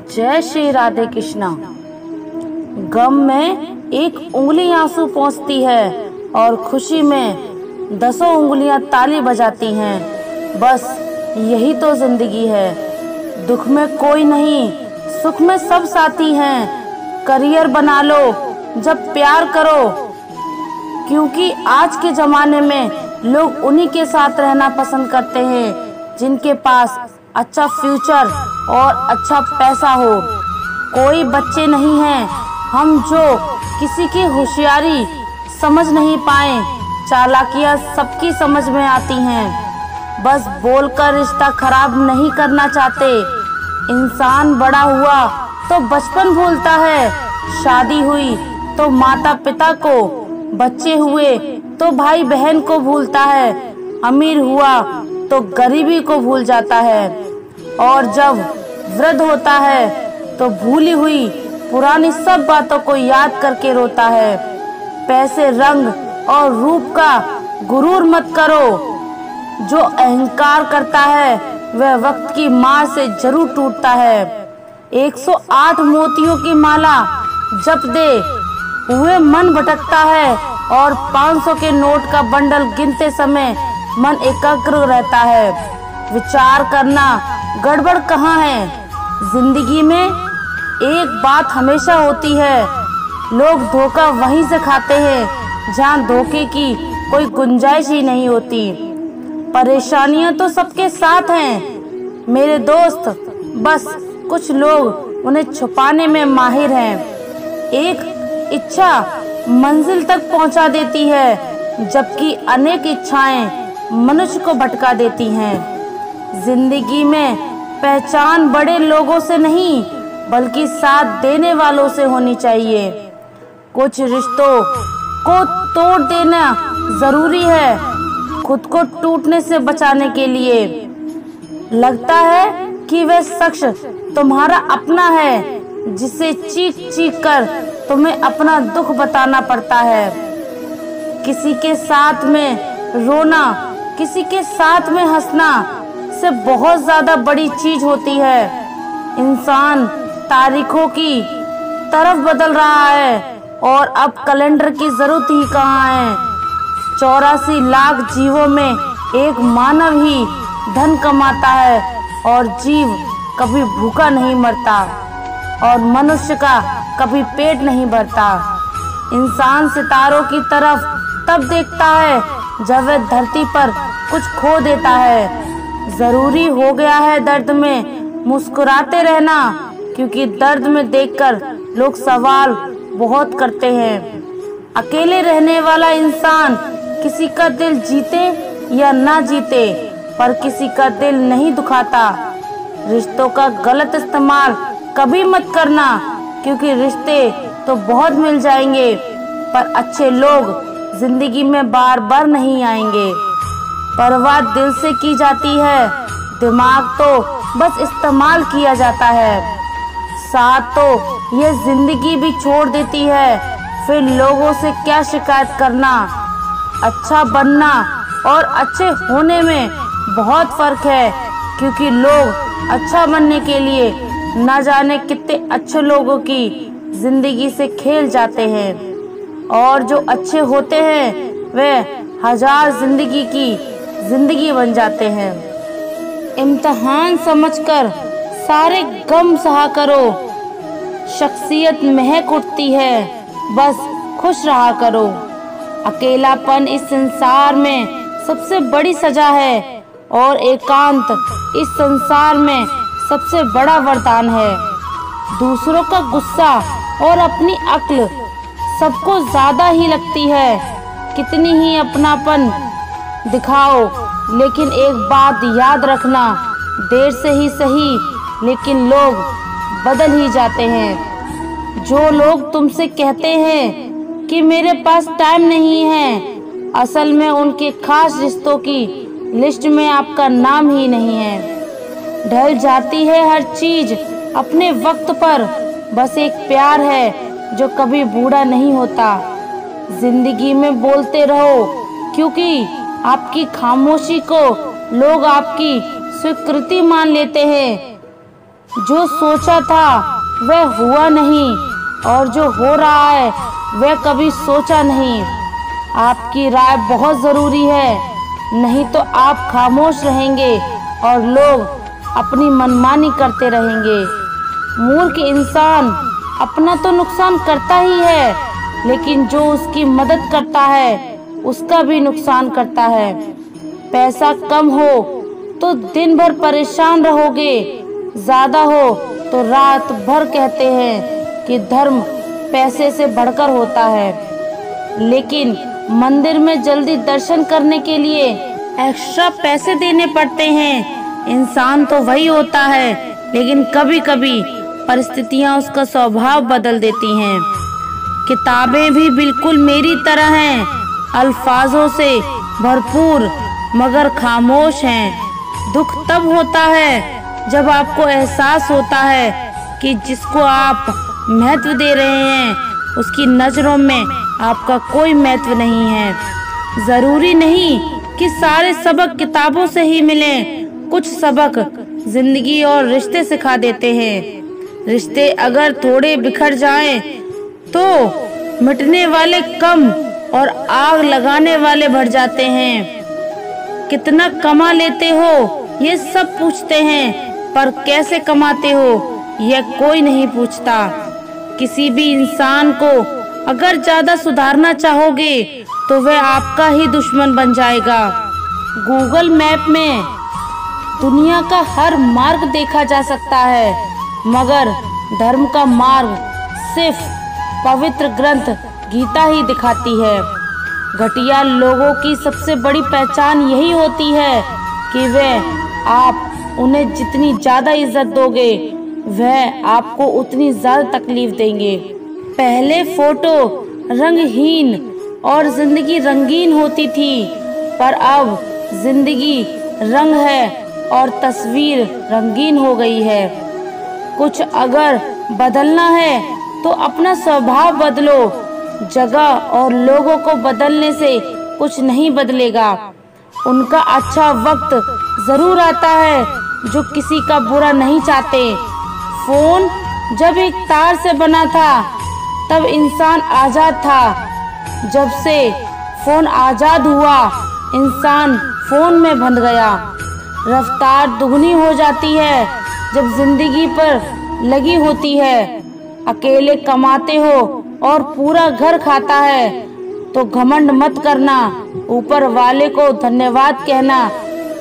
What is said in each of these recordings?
जय श्री राधे कृष्णा। गम में एक उंगली आंसू पोंछती है और खुशी में 10 उंगलियां ताली बजाती हैं। बस यही तो जिंदगी है। दुख में कोई नहीं, सुख में सब साथी हैं। करियर बना लो जब प्यार करो, क्योंकि आज के ज़माने में लोग उन्हीं के साथ रहना पसंद करते हैं जिनके पास अच्छा फ्यूचर और अच्छा पैसा हो। कोई बच्चे नहीं हैं हम जो किसी की होशियारी समझ नहीं पाए। चालाकियाँ सबकी समझ में आती हैं। बस बोलकर रिश्ता खराब नहीं करना चाहते। इंसान बड़ा हुआ तो बचपन भूलता है, शादी हुई तो माता पिता को, बच्चे हुए तो भाई बहन को भूलता है, अमीर हुआ तो गरीबी को भूल जाता है, और जब वृद्ध होता है तो भूली हुई पुरानी सब बातों को याद करके रोता है। पैसे, रंग और रूप का गुरूर मत करो। जो अहंकार करता है वह वक्त की मार से जरूर टूटता है। 108 मोतियों की माला जप दे हुए मन भटकता है, और 500 के नोट का बंडल गिनते समय मन एकाग्र रहता है। विचार करना गड़बड़ कहाँ है। जिंदगी में एक बात हमेशा होती है, लोग धोखा वहीं से खाते हैं जहाँ धोखे की कोई गुंजाइश ही नहीं होती। परेशानियां तो सबके साथ हैं मेरे दोस्त, बस कुछ लोग उन्हें छुपाने में माहिर हैं। एक इच्छा मंजिल तक पहुंचा देती है, जबकि अनेक इच्छाएं मनुष्य को भटका देती हैं। जिंदगी में पहचान बड़े लोगों से नहीं बल्कि साथ देने वालों से होनी चाहिए। कुछ रिश्तों को तोड़ देना जरूरी है खुद को टूटने से बचाने के लिए। लगता है कि वह शख्स तुम्हारा अपना है जिसे चीख चीख कर तुम्हें अपना दुख बताना पड़ता है। किसी के साथ में रोना, किसी के साथ में हंसना से बहुत ज्यादा बड़ी चीज होती है। इंसान तारीखों की तरफ बदल रहा है और अब कैलेंडर की जरूरत ही कहाँ है। 84 लाख जीवों में एक मानव ही धन कमाता है, और जीव कभी भूखा नहीं मरता और मनुष्य का कभी पेट नहीं भरता। इंसान सितारों की तरफ तब देखता है जब वह धरती पर कुछ खो देता है। जरूरी हो गया है दर्द में मुस्कुराते रहना, क्योंकि दर्द में देखकर लोग सवाल बहुत करते हैं। अकेले रहने वाला इंसान किसी का दिल जीते या ना जीते, पर किसी का दिल नहीं दुखाता। रिश्तों का गलत इस्तेमाल कभी मत करना, क्योंकि रिश्ते तो बहुत मिल जाएंगे पर अच्छे लोग जिंदगी में बार बार नहीं आएंगे। परवाह दिल से की जाती है, दिमाग तो बस इस्तेमाल किया जाता है। साथ तो ये जिंदगी भी छोड़ देती है, फिर लोगों से क्या शिकायत करना। अच्छा बनना और अच्छे होने में बहुत फर्क है, क्योंकि लोग अच्छा बनने के लिए न जाने कितने अच्छे लोगों की जिंदगी से खेल जाते हैं, और जो अच्छे होते हैं वे 1000 जिंदगी की जिंदगी बन जाते हैं। इम्तिहान समझकर सारे गम सहा करो, शख्सियत महक उठती है, बस खुश रहा करो। अकेलापन इस संसार में सबसे बड़ी सजा है, और एकांत इस संसार में सबसे बड़ा वरदान है। दूसरों का गुस्सा और अपनी अक्ल सबको ज्यादा ही लगती है। कितनी ही अपनापन दिखाओ, लेकिन एक बात याद रखना, देर से ही सही लेकिन लोग बदल ही जाते हैं। जो लोग तुमसे कहते हैं कि मेरे पास टाइम नहीं है, असल में उनके खास रिश्तों की लिस्ट में आपका नाम ही नहीं है। ढल जाती है हर चीज अपने वक्त पर, बस एक प्यार है जो कभी बूढ़ा नहीं होता। जिंदगी में बोलते रहो, क्योंकि आपकी खामोशी को लोग आपकी स्वीकृति मान लेते हैं। जो सोचा था वह हुआ नहीं और जो हो रहा है वह कभी सोचा नहीं। आपकी राय बहुत ज़रूरी है, नहीं तो आप खामोश रहेंगे और लोग अपनी मनमानी करते रहेंगे। मूर्ख इंसान अपना तो नुकसान करता ही है, लेकिन जो उसकी मदद करता है उसका भी नुकसान करता है। पैसा कम हो तो दिन भर परेशान रहोगे, ज़्यादा हो तो रात भर कहते हैं कि धर्म पैसे से बढ़कर होता है। लेकिन मंदिर में जल्दी दर्शन करने के लिए एक्स्ट्रा पैसे देने पड़ते हैं। इंसान तो वही होता है, लेकिन कभी कभी परिस्थितियां उसका स्वभाव बदल देती हैं। किताबें भी बिल्कुल मेरी तरह हैं, अल्फाजों से भरपूर मगर खामोश हैं। दुख तब होता है जब आपको एहसास होता है कि जिसको आप महत्व दे रहे हैं उसकी नज़रों में आपका कोई महत्व नहीं है। ज़रूरी नहीं कि सारे सबक किताबों से ही मिलें, कुछ सबक जिंदगी और रिश्ते सिखा देते हैं। रिश्ते अगर थोड़े बिखर जाएं तो मिटने वाले कम और आग लगाने वाले बढ़ जाते हैं। कितना कमा लेते हो ये सब पूछते हैं, पर कैसे कमाते हो यह कोई नहीं पूछता। किसी भी इंसान को अगर ज्यादा सुधारना चाहोगे तो वह आपका ही दुश्मन बन जाएगा। गूगल मैप में दुनिया का हर मार्ग देखा जा सकता है, मगर धर्म का मार्ग सिर्फ पवित्र ग्रंथ गीता ही दिखाती है। घटिया लोगों की सबसे बड़ी पहचान यही होती है कि वह आप उन्हें जितनी ज़्यादा इज्जत दोगे वह आपको उतनी ज़्यादा तकलीफ देंगे। पहले फोटो रंगहीन और जिंदगी रंगीन होती थी, पर अब जिंदगी रंग है और तस्वीर रंगीन हो गई है। कुछ अगर बदलना है तो अपना स्वभाव बदलो। जगह और लोगों को बदलने से कुछ नहीं बदलेगा। उनका अच्छा वक्त जरूर आता है जो किसी का बुरा नहीं चाहते। फोन जब एक तार से बना था तब इंसान आजाद था। जब से फोन आजाद हुआ इंसान फोन में बंध गया। रफ्तार दुगनी हो जाती है जब जिंदगी पर लगी होती है। अकेले कमाते हो और पूरा घर खाता है तो घमंड मत करना, ऊपर वाले को धन्यवाद कहना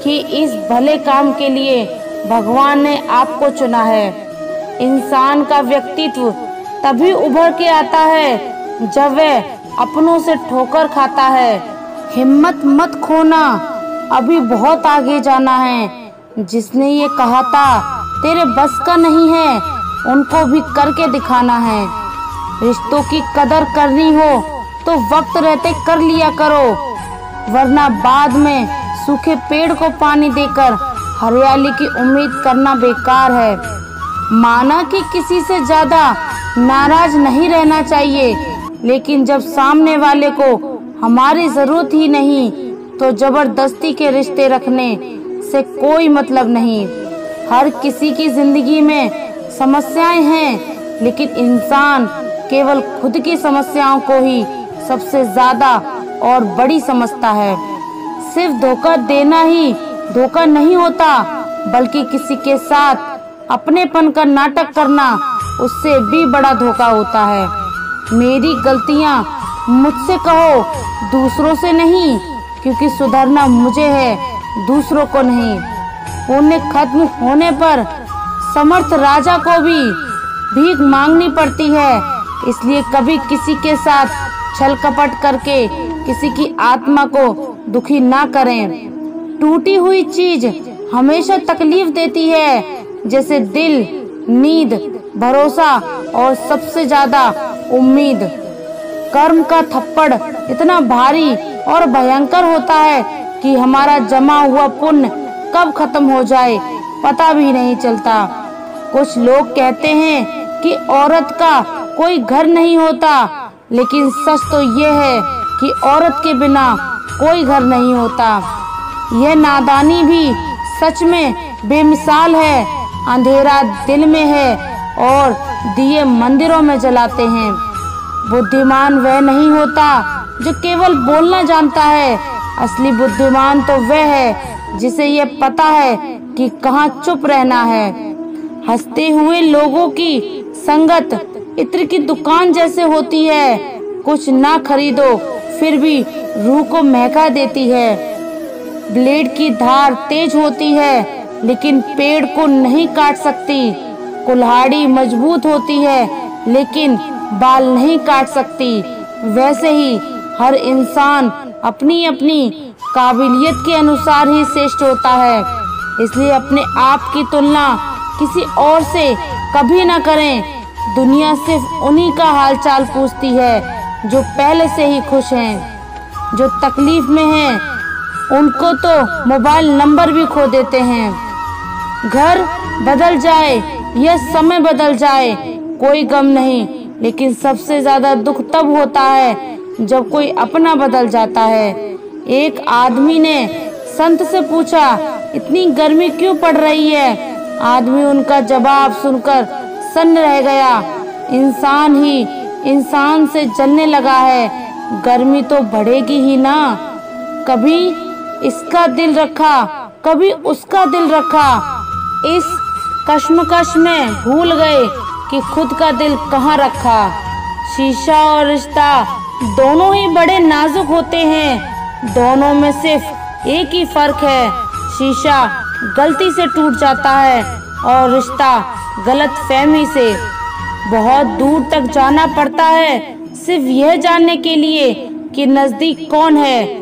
कि इस भले काम के लिए भगवान ने आपको चुना है। इंसान का व्यक्तित्व तभी उभर के आता है जब वह अपनों से ठोकर खाता है। हिम्मत मत खोना, अभी बहुत आगे जाना है। जिसने ये कहा था तेरे बस का नहीं है, उनको भी करके दिखाना है। रिश्तों की कदर करनी हो तो वक्त रहते कर लिया करो, वरना बाद में सूखे पेड़ को पानी देकर हरियाली की उम्मीद करना बेकार है। माना कि किसी से ज्यादा नाराज नहीं रहना चाहिए, लेकिन जब सामने वाले को हमारी जरूरत ही नहीं तो जबरदस्ती के रिश्ते रखने से कोई मतलब नहीं। हर किसी की जिंदगी में समस्याएं हैं, लेकिन इंसान केवल खुद की समस्याओं को ही सबसे ज्यादा और बड़ी समझता है। सिर्फ धोखा देना ही धोखा नहीं होता, बल्कि किसी के साथ अपनेपन का नाटक करना उससे भी बड़ा धोखा होता है। मेरी गलतियां मुझसे कहो, दूसरों से नहीं, क्योंकि सुधरना मुझे है, दूसरों को नहीं। पुण्य खत्म होने पर समर्थ राजा को भी भीख मांगनी पड़ती है, इसलिए कभी किसी के साथ छल कपट करके किसी की आत्मा को दुखी ना करें। टूटी हुई चीज हमेशा तकलीफ देती है, जैसे दिल, नींद, भरोसा और सबसे ज्यादा उम्मीद। कर्म का थप्पड़ इतना भारी और भयंकर होता है कि हमारा जमा हुआ पुण्य कब खत्म हो जाए पता भी नहीं चलता। कुछ लोग कहते हैं कि औरत का कोई घर नहीं होता, लेकिन सच तो ये है कि औरत के बिना कोई घर नहीं होता। यह नादानी भी सच में बेमिसाल है। अंधेरा दिल में है और दिए मंदिरों में जलाते हैं। बुद्धिमान वह नहीं होता जो केवल बोलना जानता है, असली बुद्धिमान तो वह है जिसे ये पता है कि कहाँ चुप रहना है। हंसते हुए लोगों की संगत इत्र की दुकान जैसे होती है, कुछ ना खरीदो फिर भी रूह को महका देती है। ब्लेड की धार तेज होती है लेकिन पेड़ को नहीं काट सकती। कुल्हाड़ी मजबूत होती है लेकिन बाल नहीं काट सकती। वैसे ही हर इंसान अपनी अपनी काबिलियत के अनुसार ही श्रेष्ठ होता है। इसलिए अपने आप की तुलना किसी और से कभी ना करें। दुनिया सिर्फ उन्हीं का हालचाल पूछती है जो पहले से ही खुश हैं। जो तकलीफ में हैं उनको तो मोबाइल नंबर भी खो देते हैं। घर बदल जाए या समय बदल जाए कोई गम नहीं, लेकिन सबसे ज्यादा दुख तब होता है जब कोई अपना बदल जाता है। एक आदमी ने संत से पूछा, इतनी गर्मी क्यों पड़ रही है? आदमी उनका जवाब सुनकर सन्न रह गया। इंसान ही इंसान से जलने लगा है, गर्मी तो बढ़ेगी ही ना। कभी इसका दिल रखा, कभी उसका दिल रखा। इस कश्मकश में भूल गए कि खुद का दिल कहाँ रखा। शीशा और रिश्ता दोनों ही बड़े नाजुक होते हैं। दोनों में सिर्फ एक ही फर्क है, शीशा गलती से टूट जाता है और रिश्ता गलतफहमी से। बहुत दूर तक जाना पड़ता है सिर्फ यह जानने के लिए कि नजदीक कौन है।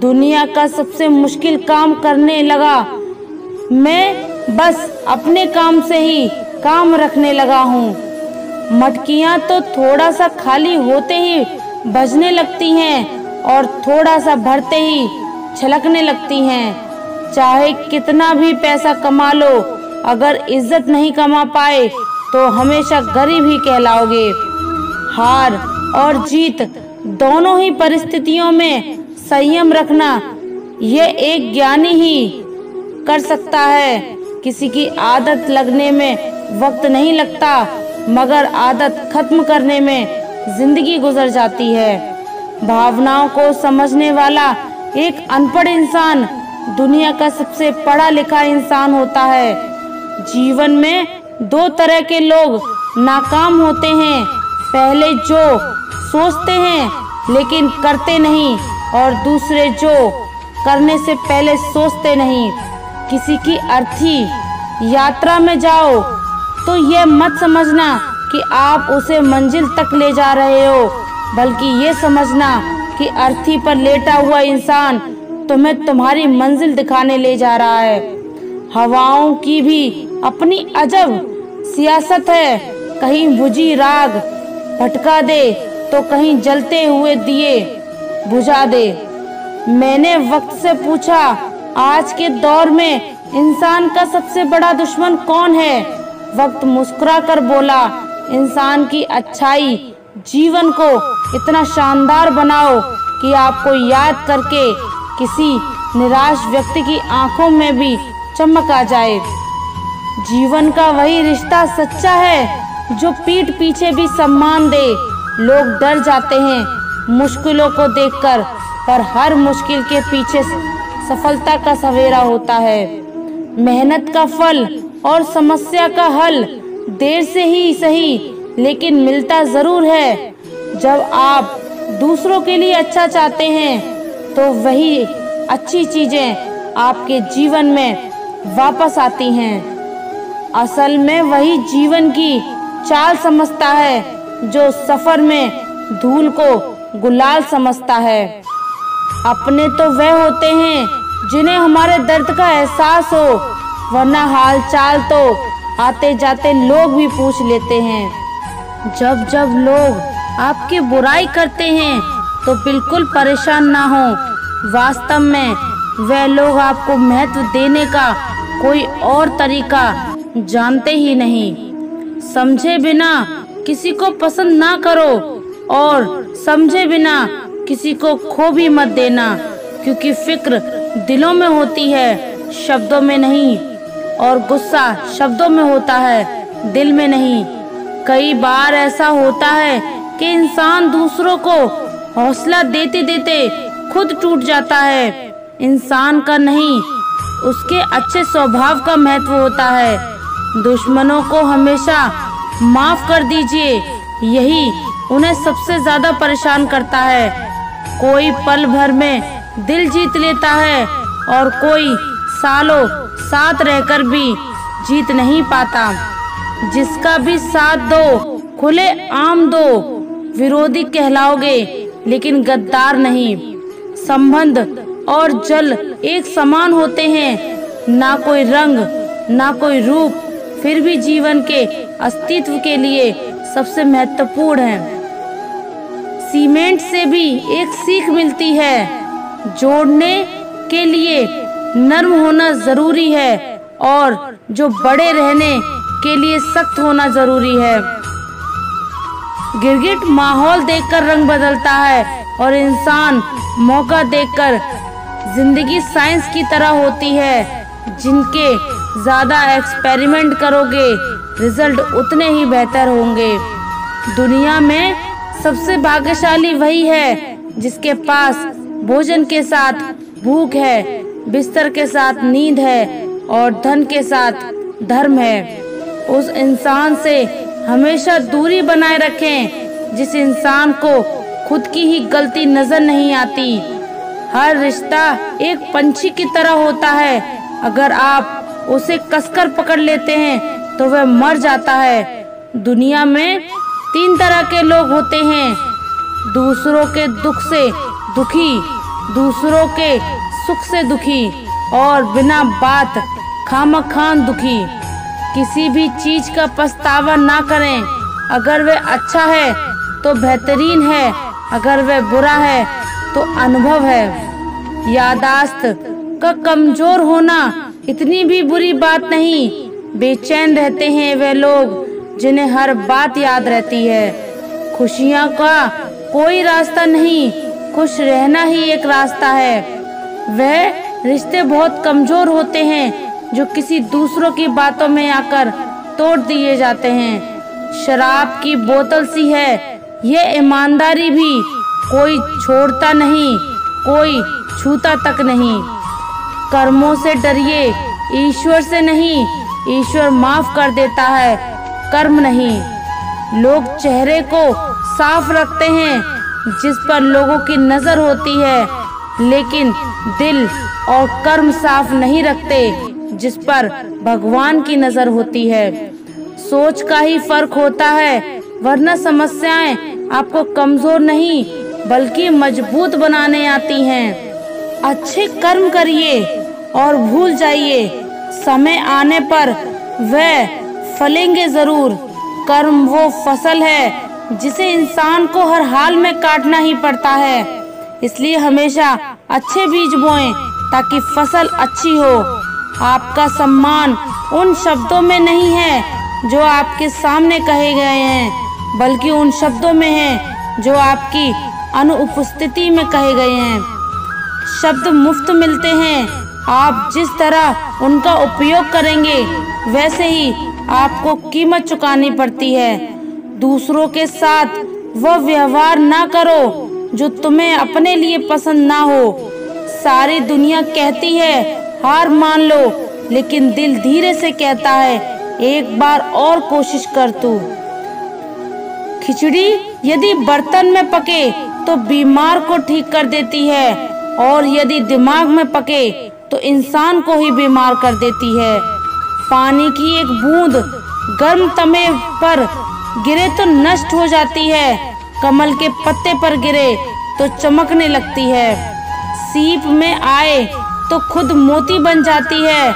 दुनिया का सबसे मुश्किल काम करने लगा मैं, बस अपने काम से ही काम रखने लगा हूँ। मटकियाँ तो थोड़ा सा खाली होते ही बजने लगती हैं और थोड़ा सा भरते ही छलकने लगती हैं। चाहे कितना भी पैसा कमा लो, अगर इज्जत नहीं कमा पाए तो हमेशा गरीब ही कहलाओगे। हार और जीत दोनों ही परिस्थितियों में संयम रखना ये एक ज्ञानी ही कर सकता है। किसी की आदत लगने में वक्त नहीं लगता, मगर आदत खत्म करने में जिंदगी गुजर जाती है। भावनाओं को समझने वाला एक अनपढ़ इंसान दुनिया का सबसे पढ़ा लिखा इंसान होता है। जीवन में दो तरह के लोग नाकाम होते हैं, पहले जो सोचते हैं लेकिन करते नहीं, और दूसरे जो करने से पहले सोचते नहीं। किसी की अर्थी यात्रा में जाओ तो यह मत समझना कि आप उसे मंजिल तक ले जा रहे हो, बल्कि ये समझना कि अर्थी पर लेटा हुआ इंसान तुम्हें तुम्हारी मंजिल दिखाने ले जा रहा है। हवाओं की भी अपनी अजब सियासत है, कहीं बुझी राग भटका दे तो कहीं जलते हुए दिए बुझा दे। मैंने वक्त से पूछा, आज के दौर में इंसान का सबसे बड़ा दुश्मन कौन है? वक्त मुस्कुरा कर बोला, इंसान की अच्छाई जीवन को इतना शानदार बनाओ कि आपको याद करके किसी निराश व्यक्ति की आंखों में भी चमक आ जाए। जीवन का वही रिश्ता सच्चा है जो पीठ पीछे भी सम्मान दे। लोग डर जाते हैं मुश्किलों को देखकर, पर हर मुश्किल के पीछे सफलता का सवेरा होता है। मेहनत का फल और समस्या का हल देर से ही सही, लेकिन मिलता जरूर है। जब आप दूसरों के लिए अच्छा चाहते हैं तो वही अच्छी चीजें आपके जीवन में वापस आती हैं। असल में वही जीवन की चाल समझता है जो सफर में धूल को गुलाल समझता है। अपने तो वह होते हैं जिन्हें हमारे दर्द का एहसास हो, वरना हाल चाल तो आते जाते लोग भी पूछ लेते हैं। जब जब लोग आपकी बुराई करते हैं तो बिल्कुल परेशान ना हो। वास्तव में वह लोग आपको महत्व देने का कोई और तरीका जानते ही नहीं। समझे बिना किसी को पसंद ना करो और समझे बिना किसी को खो भी मत देना, क्योंकि फिक्र दिलों में होती है, शब्दों में नहीं। और गुस्सा शब्दों में होता है, दिल में नहीं। कई बार ऐसा होता है कि इंसान दूसरों को हौसला देते देते खुद टूट जाता है। इंसान का नहीं, उसके अच्छे स्वभाव का महत्व होता है। दुश्मनों को हमेशा माफ कर दीजिए, यही उन्हें सबसे ज्यादा परेशान करता है। कोई पल भर में दिल जीत लेता है और कोई सालों साथ रहकर भी जीत नहीं पाता। जिसका भी साथ दो, खुले आम दो, विरोधी कहलाओगे लेकिन गद्दार नहीं। संबंध और जल एक समान होते हैं, ना कोई रंग ना कोई रूप, फिर भी जीवन के अस्तित्व के लिए सबसे महत्वपूर्ण है। सीमेंट से भी एक सीख मिलती है, जोड़ने के लिए नर्म होना जरूरी है और जो बड़े रहने के लिए सख्त होना जरूरी है। गिरगिट माहौल देखकर रंग बदलता है और इंसान मौका देखकर। जिंदगी साइंस की तरह होती है, जिनके ज्यादा एक्सपेरिमेंट करोगे रिजल्ट उतने ही बेहतर होंगे। दुनिया में सबसे भाग्यशाली वही है जिसके पास भोजन के साथ भूख है, बिस्तर के साथ नींद है और धन के साथ धर्म है। उस इंसान से हमेशा दूरी बनाए रखें जिस इंसान को खुद की ही गलती नजर नहीं आती। हर रिश्ता एक पंछी की तरह होता है, अगर आप उसे कसकर पकड़ लेते हैं तो वह मर जाता है। दुनिया में 3 तरह के लोग होते हैं, दूसरों के दुख से दुखी, दूसरों के सुख से दुखी और बिना बात खामखान दुखी। किसी भी चीज का पछतावा ना करें, अगर वह अच्छा है तो बेहतरीन है, अगर वह बुरा है तो अनुभव है। यादाश्त का कमजोर होना इतनी भी बुरी बात नहीं। बेचैन रहते हैं वे लोग जिन्हें हर बात याद रहती है। खुशियां का कोई रास्ता नहीं, खुश रहना ही एक रास्ता है। वह रिश्ते बहुत कमजोर होते हैं जो किसी दूसरों की बातों में आकर तोड़ दिए जाते हैं। शराब की बोतल सी है ये ईमानदारी भी, कोई छोड़ता नहीं, कोई छूता तक नहीं। कर्मों से डरिए, ईश्वर से नहीं। ईश्वर माफ कर देता है, कर्म नहीं। लोग चेहरे को साफ रखते हैं जिस पर लोगों की नजर होती है, लेकिन दिल और कर्म साफ नहीं रखते जिस पर भगवान की नजर होती है। सोच का ही फर्क होता है, वरना समस्याएं आपको कमजोर नहीं बल्कि मजबूत बनाने आती हैं। अच्छे कर्म करिए और भूल जाइए, समय आने पर वह फलेंगे जरूर। कर्म वो फसल है जिसे इंसान को हर हाल में काटना ही पड़ता है, इसलिए हमेशा अच्छे बीज बोएं ताकि फसल अच्छी हो। आपका सम्मान उन शब्दों में नहीं है जो आपके सामने कहे गए हैं, बल्कि उन शब्दों में है जो आपकी अनुपस्थिति में कहे गए हैं। शब्द मुफ्त मिलते हैं, आप जिस तरह उनका उपयोग करेंगे वैसे ही आपको कीमत चुकानी पड़ती है। दूसरों के साथ वह व्यवहार ना करो जो तुम्हें अपने लिए पसंद ना हो। सारी दुनिया कहती है हार मान लो, लेकिन दिल धीरे से कहता है एक बार और कोशिश कर तू। खिचड़ी यदि बर्तन में पके तो बीमार को ठीक कर देती है, और यदि दिमाग में पके तो इंसान को ही बीमार कर देती है। पानी की एक बूंद गर्म तवे पर गिरे तो नष्ट हो जाती है, कमल के पत्ते पर गिरे तो चमकने लगती है। सीप में आए तो खुद मोती बन जाती है।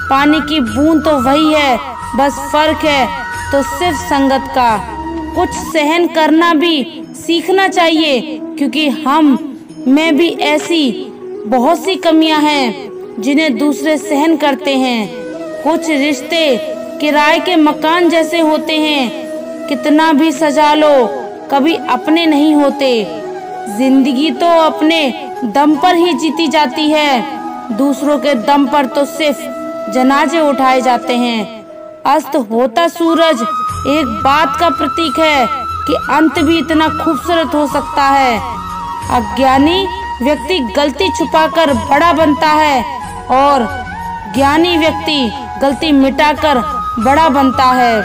पानी की बूंद तो वही है, बस फर्क है तो सिर्फ संगत का। कुछ सहन करना भी सीखना चाहिए, क्योंकि हम में भी ऐसी बहुत सी कमियां हैं जिन्हें दूसरे सहन करते हैं। कुछ रिश्ते किराए के मकान जैसे होते हैं, कितना भी सजा लो कभी अपने नहीं होते। जिंदगी तो अपने दम पर ही जीती जाती है, दूसरों के दम पर तो सिर्फ जनाजे उठाए जाते हैं। अस्त होता सूरज एक बात का प्रतीक है कि अंत भी इतना खूबसूरत हो सकता है। अज्ञानी व्यक्ति गलती छुपाकर बड़ा बनता है और ज्ञानी व्यक्ति गलती मिटाकर बड़ा बनता है।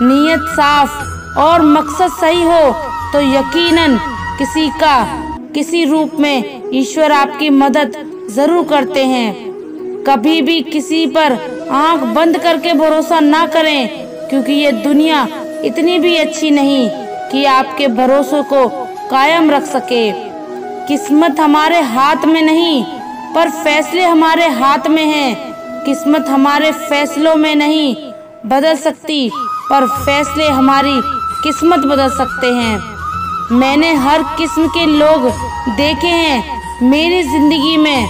नीयत साफ और मकसद सही हो तो यकीनन किसी रूप में ईश्वर आपकी मदद जरूर करते हैं। कभी भी किसी पर आंख बंद करके भरोसा ना करें, क्योंकि ये दुनिया इतनी भी अच्छी नहीं कि आपके भरोसे को कायम रख सके। किस्मत हमारे हाथ में नहीं पर फैसले हमारे हाथ में हैं। किस्मत हमारे फैसलों में नहीं बदल सकती पर फैसले हमारी किस्मत बदल सकते हैं। मैंने हर किस्म के लोग देखे हैं मेरी जिंदगी में,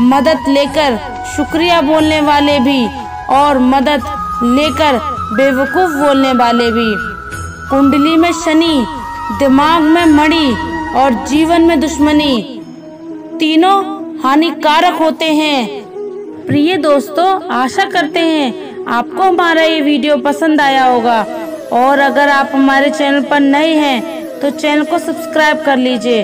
मदद लेकर शुक्रिया बोलने वाले भी और मदद लेकर बेवकूफ़ बोलने वाले भी। कुंडली में शनि, दिमाग में मणि और जीवन में दुश्मनी, तीनों हानिकारक होते हैं। प्रिय दोस्तों, आशा करते हैं आपको हमारा ये वीडियो पसंद आया होगा और अगर आप हमारे चैनल पर नए हैं तो चैनल को सब्सक्राइब कर लीजिए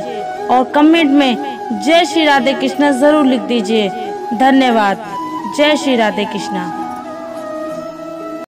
और कमेंट में जय श्री राधे कृष्णा जरूर लिख दीजिए। धन्यवाद। जय श्री राधे कृष्णा।